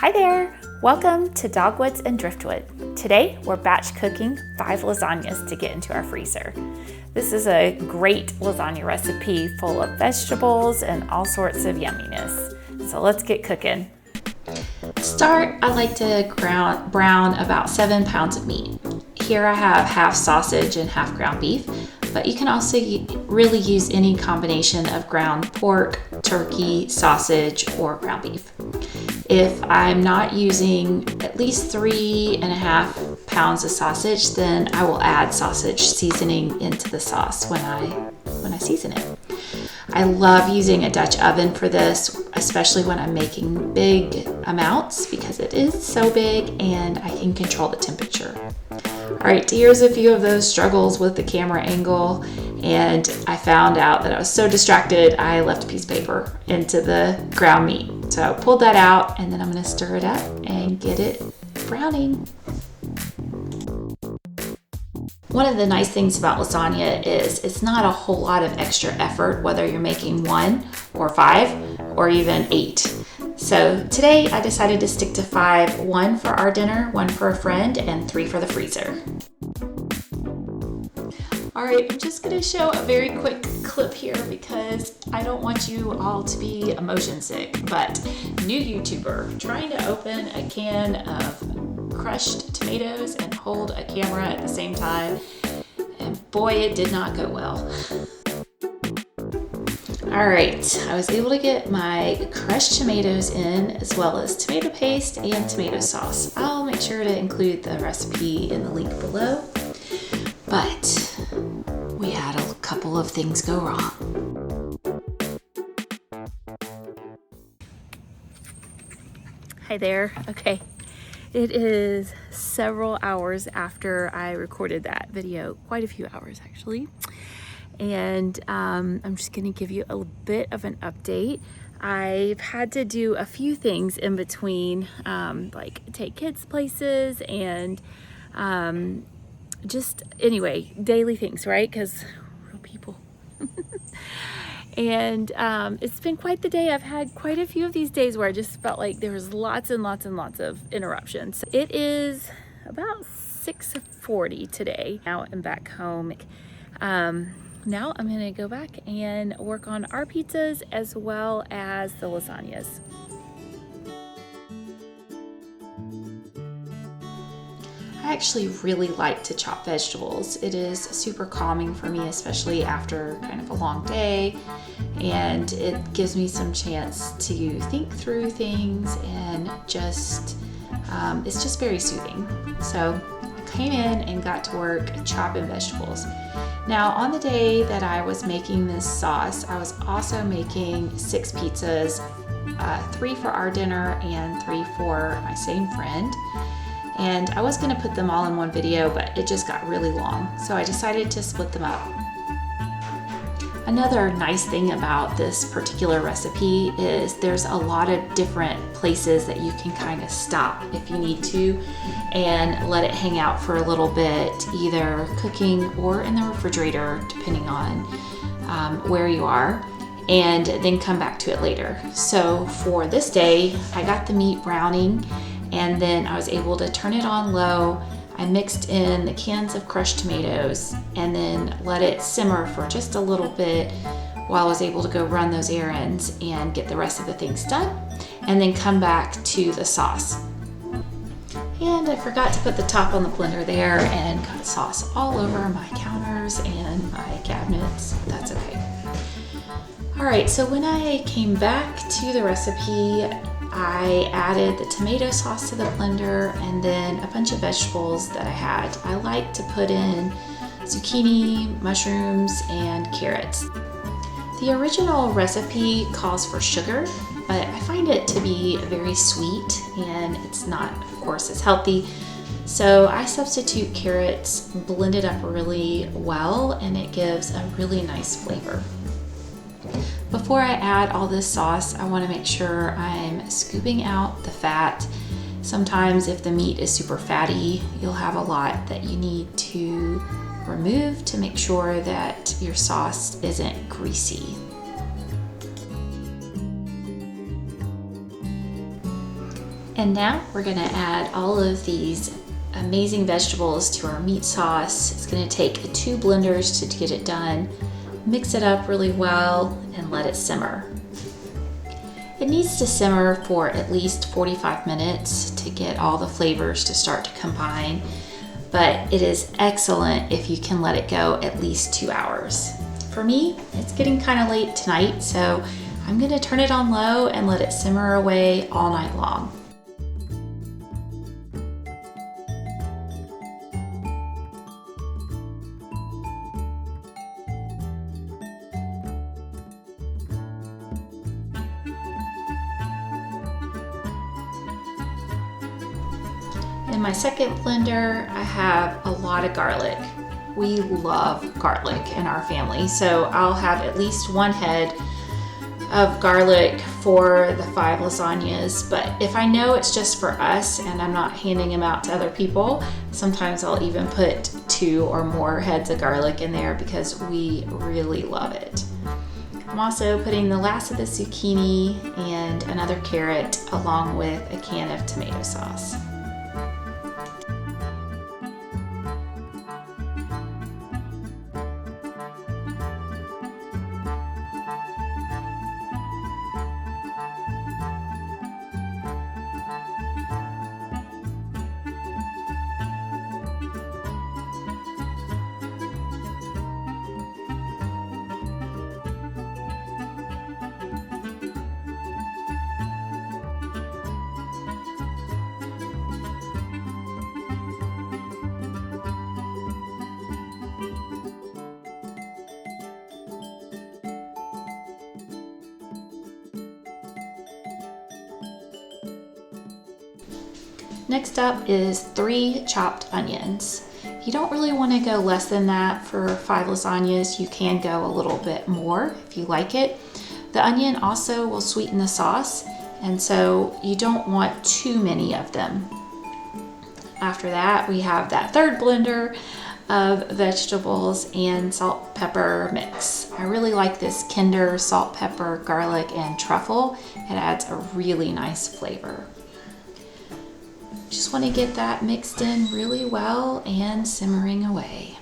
Hi there! Welcome to Dogwoods and Driftwood. Today we're batch cooking 5 lasagnas to get into our freezer. This is a great lasagna recipe full of vegetables and all sorts of yumminess. So let's get cooking. To start, I like to brown about 7 pounds of meat. Here I have half sausage and half ground beef, but you can also really use any combination of ground pork, turkey, sausage, or ground beef. If I'm not using at least 3.5 pounds of sausage, then I will add sausage seasoning into the sauce when I season it. I love using a Dutch oven for this, especially when I'm making big amounts because it is so big and I can control the temperature. All right, here's a few of those struggles with the camera angle, and I found out that I was so distracted I left a piece of paper into the ground meat. So I pulled that out and then I'm going to stir it up and get it browning. One of the nice things about lasagna is it's not a whole lot of extra effort, whether you're making 1 or 5 or even 8. So today I decided to stick to 5, 1 for our dinner, 1 for a friend, and 3 for the freezer. All right, I'm just gonna show a very quick clip here because I don't want you all to be motion sick, but new YouTuber trying to open a can of crushed tomatoes and hold a camera at the same time, and boy, it did not go well. All right, I was able to get my crushed tomatoes in as well as tomato paste and tomato sauce. I'll make sure to include the recipe in the link below, but we had a couple of things go wrong. Hi there. Okay, it is several hours after I recorded that video, quite a few hours actually. And I'm just gonna give you a bit of an update. I've had to do a few things in between, like take kids places and just anyway, daily things, right? Because real people. And it's been quite the day. I've had quite a few of these days where I just felt like there was lots and lots and lots of interruptions. It is about 6:40 today. Now I'm back home. Now I'm gonna go back and work on our pizzas as well as the lasagnas. I actually really like to chop vegetables. It is super calming for me, especially after kind of a long day, and it gives me some chance to think through things and just, it's just very soothing. So I came in and got to work chopping vegetables. Now, on the day that I was making this sauce, I was also making 6 pizzas, 3 for our dinner and 3 for my same friend. And I was gonna put them all in one video, but it just got really long. So I decided to split them up. Another nice thing about this particular recipe is there's a lot of different places that you can kind of stop if you need to and let it hang out for a little bit, either cooking or in the refrigerator, depending on where you are, and then come back to it later. So for this day, I got the meat browning and then I was able to turn it on low. I mixed in the cans of crushed tomatoes and then let it simmer for just a little bit while I was able to go run those errands and get the rest of the things done, and then come back to the sauce. And I forgot to put the top on the blender there and got sauce all over my counters and my cabinets. That's okay. All right, so when I came back to the recipe, I added the tomato sauce to the blender and then a bunch of vegetables that I had. I like to put in zucchini, mushrooms, and carrots. The original recipe calls for sugar, but I find it to be very sweet and it's not, of course, as healthy. So I substitute carrots, blend it up really well, and it gives a really nice flavor. Before I add all this sauce, I want to make sure I'm scooping out the fat. Sometimes if the meat is super fatty, you'll have a lot that you need to remove to make sure that your sauce isn't greasy. And now we're gonna add all of these amazing vegetables to our meat sauce. It's gonna take 2 blenders to get it done. Mix it up really well and let it simmer. It needs to simmer for at least 45 minutes to get all the flavors to start to combine, but it is excellent if you can let it go at least 2 hours. For me, it's getting kind of late tonight, so I'm gonna turn it on low and let it simmer away all night long. In my second blender, I have a lot of garlic. We love garlic in our family, so I'll have at least 1 head of garlic for the 5 lasagnas, but if I know it's just for us and I'm not handing them out to other people, sometimes I'll even put 2 or more heads of garlic in there because we really love it. I'm also putting the last of the zucchini and another carrot along with a can of tomato sauce. Next up is 3 chopped onions. You don't really want to go less than that for 5 lasagnas. You can go a little bit more if you like it. The onion also will sweeten the sauce, and so you don't want too many of them. After that, we have that 3rd blender of vegetables and salt pepper mix. I really like this Kinder salt, pepper, garlic, and truffle. It adds a really nice flavor. Just want to get that mixed in really well and simmering away.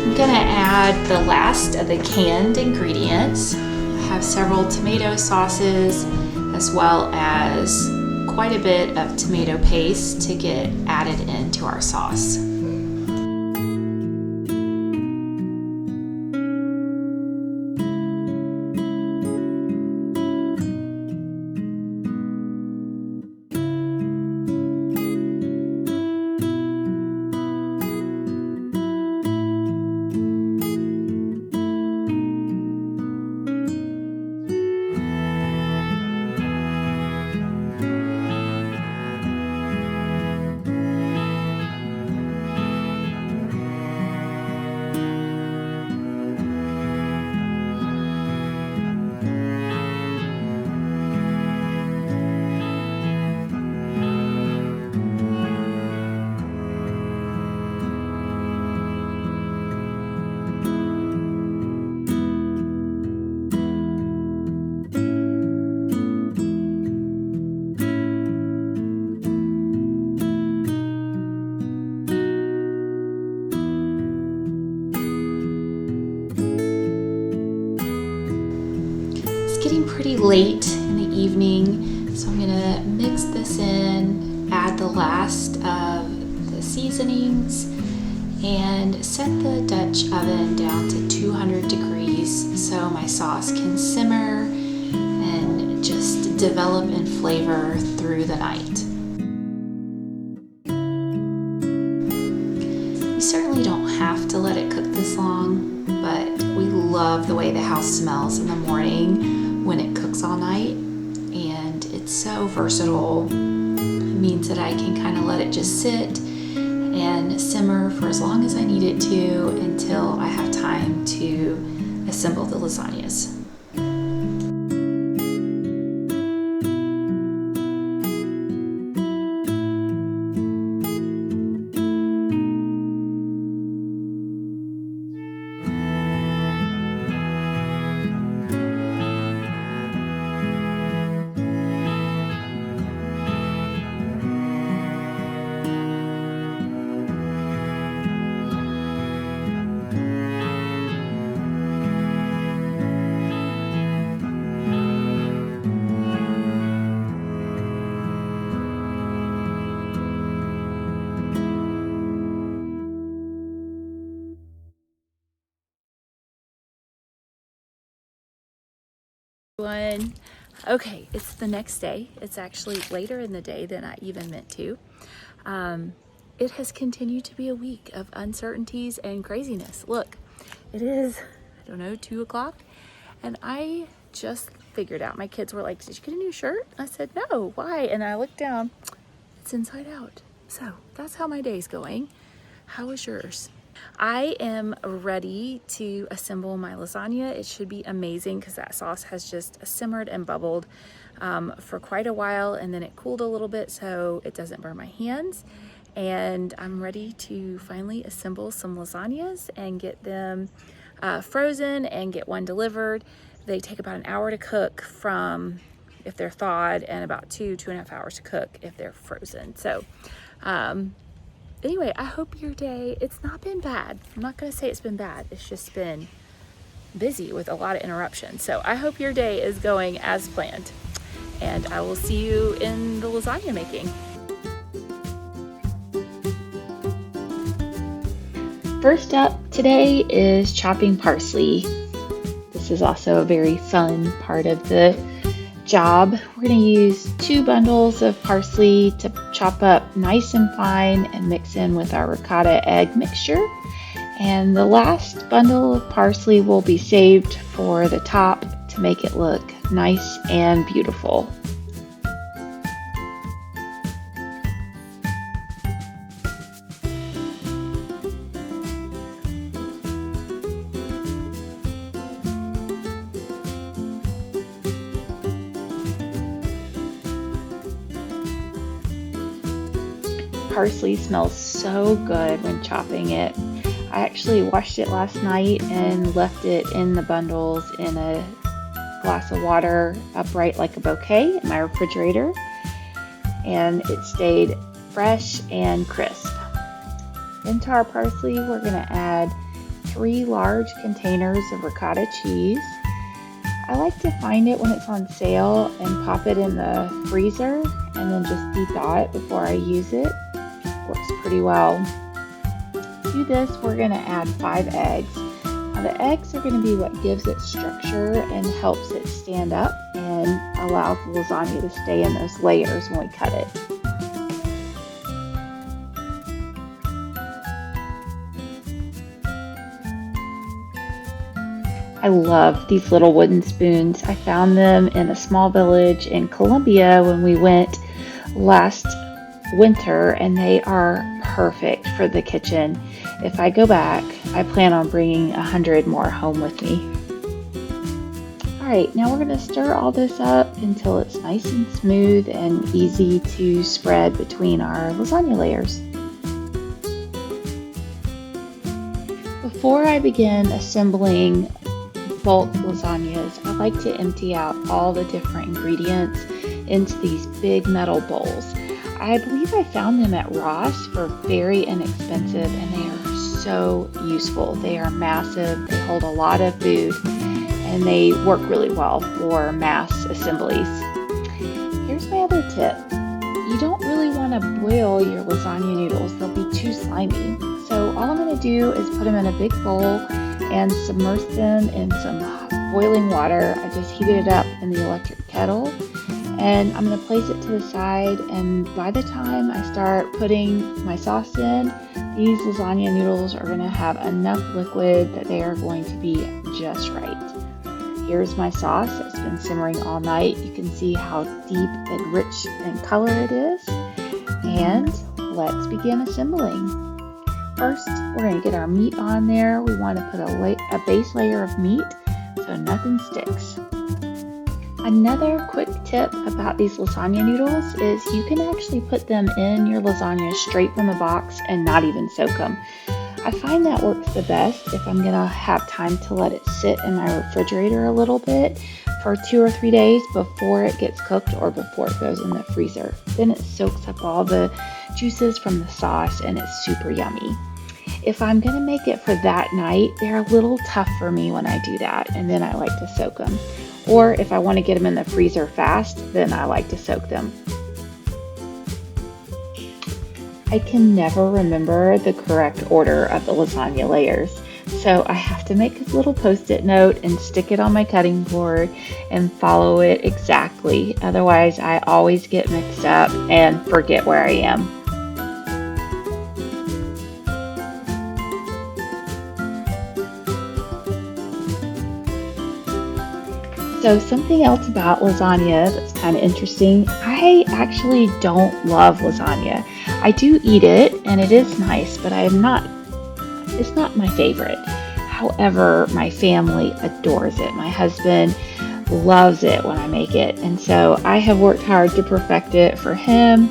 I'm gonna add the last of the canned ingredients. I have several tomato sauces as well as quite a bit of tomato paste to get added into our sauce. Getting pretty late in the evening, so I'm gonna mix this in, add the last of the seasonings, and set the Dutch oven down to 200 degrees so my sauce can simmer and just develop in flavor through the night. You certainly don't have to let it cook this long, but we love the way the house smells in the morning when it cooks all night, and it's so versatile. It means that I can kind of let it just sit and simmer for as long as I need it to until I have time to assemble the lasagnas. Okay, it's the next day. It's actually later in the day than I even meant to. It has continued to be a week of uncertainties and craziness. Look, it is, I don't know, 2 o'clock, and I just figured out. My kids were like, "Did you get a new shirt?" I said, "No, why?" And I looked down, it's inside out. So that's how my day's going. How is yours? I am ready to assemble my lasagna. It should be amazing because that sauce has just simmered and bubbled for quite a while, and then it cooled a little bit so it doesn't burn my hands. And I'm ready to finally assemble some lasagnas and get them frozen and get one delivered. They take about an hour to cook from if they're thawed, and about 2.5 hours to cook if they're frozen. So anyway, I hope your day, it's not been bad. I'm not gonna say it's been bad. It's just been busy with a lot of interruptions. So I hope your day is going as planned. And I will see you in the lasagna making. First up today is chopping parsley. This is also a very fun part of the job. We're going to use 2 bundles of parsley to chop up nice and fine and mix in with our ricotta egg mixture. And the last bundle of parsley will be saved for the top to make it look nice and beautiful. Parsley smells so good when chopping it. I actually washed it last night and left it in the bundles in a glass of water upright like a bouquet in my refrigerator, and it stayed fresh and crisp. Into our parsley, we're going to add 3 large containers of ricotta cheese. I like to find it when it's on sale and pop it in the freezer and then just de-thaw it before I use it. Works pretty well. To this, we're going to add 5 eggs. Now, the eggs are going to be what gives it structure and helps it stand up and allows the lasagna to stay in those layers when we cut it. I love these little wooden spoons. I found them in a small village in Colombia when we went last winter, and they are perfect for the kitchen. If I go back, I plan on bringing 100 more home with me. Alright, now we're going to stir all this up until it's nice and smooth and easy to spread between our lasagna layers. Before I begin assembling bulk lasagnas, I like to empty out all the different ingredients into these big metal bowls. I believe I found them at Ross for very inexpensive, and they are so useful. They are massive, they hold a lot of food, and they work really well for mass assemblies. Here's my other tip. You don't really want to boil your lasagna noodles. They'll be too slimy. So all I'm going to do is put them in a big bowl and submerge them in some boiling water. I just heated it up in the electric kettle, And I'm going to place it to the side, and by the time I start putting my sauce in, these lasagna noodles are going to have enough liquid that they are going to be just right. Here's my sauce that's been simmering all night. You can see how deep and rich in color it is. And let's begin assembling. First, we're going to get our meat on there. We want to put a base layer of meat so nothing sticks. Another quick tip about these lasagna noodles is you can actually put them in your lasagna straight from the box and not even soak them. I find that works the best if I'm going to have time to let it sit in my refrigerator a little bit for 2 or 3 days before it gets cooked or before it goes in the freezer. Then it soaks up all the juices from the sauce and it's super yummy. If I'm going to make it for that night, they're a little tough for me when I do that, and then I like to soak them. Or if I want to get them in the freezer fast, then I like to soak them. I can never remember the correct order of the lasagna layers, so I have to make a little post-it note and stick it on my cutting board and follow it exactly. Otherwise, I always get mixed up and forget where I am. So something else about lasagna that's kind of interesting, I actually don't love lasagna. I do eat it and it is nice, but it's not my favorite. However, my family adores it. My husband loves it when I make it, and so I have worked hard to perfect it for him.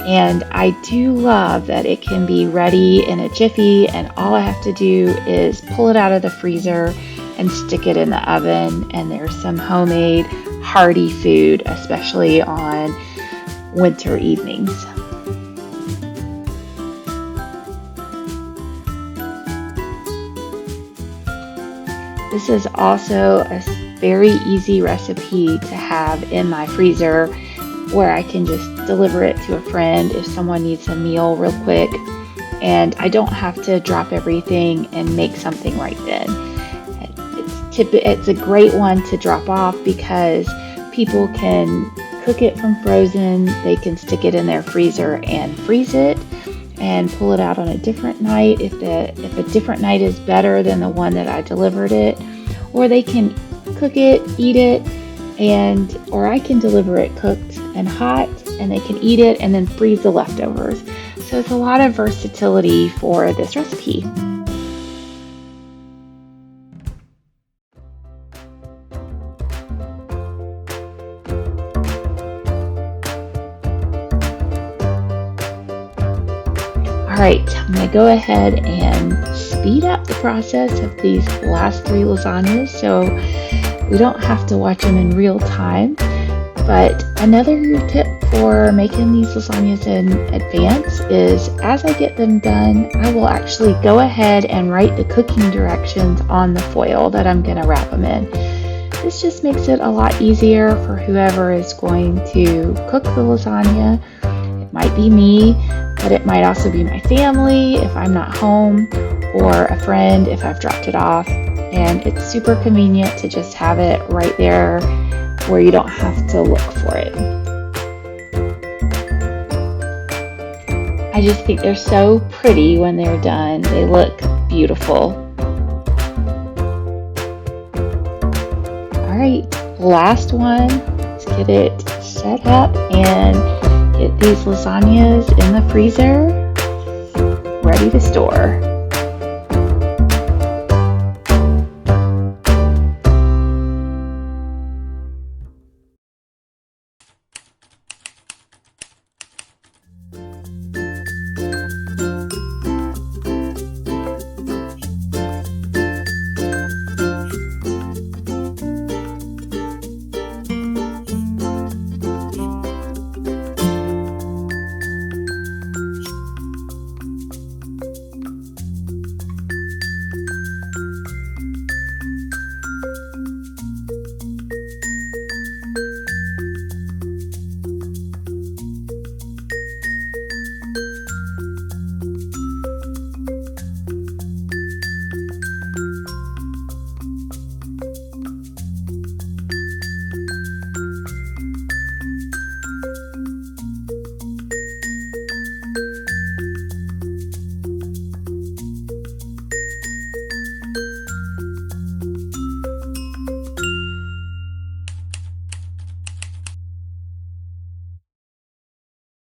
And I do love that it can be ready in a jiffy, and all I have to do is pull it out of the freezer and stick it in the oven, and there's some homemade hearty food, especially on winter evenings. This is also a very easy recipe to have in my freezer where I can just deliver it to a friend if someone needs a meal real quick, and I don't have to drop everything and make something right then. It's a great one to drop off because people can cook it from frozen. They can stick it in their freezer and freeze it and pull it out on a different night if a different night is better than the one that I delivered it. Or they can cook it, eat it, or I can deliver it cooked and hot, and they can eat it and then freeze the leftovers. So it's a lot of versatility for this recipe. Alright, I'm going to go ahead and speed up the process of these last 3 lasagnas so we don't have to watch them in real time. But another tip for making these lasagnas in advance is as I get them done, I will actually go ahead and write the cooking directions on the foil that I'm going to wrap them in. This just makes it a lot easier for whoever is going to cook the lasagna. It might be me, but it might also be my family if I'm not home, or a friend if I've dropped it off. And it's super convenient to just have it right there where you don't have to look for it. I just think they're so pretty when they're done. They look beautiful. Alright, last one. Let's get it set up and get these lasagnas in the freezer, ready to store.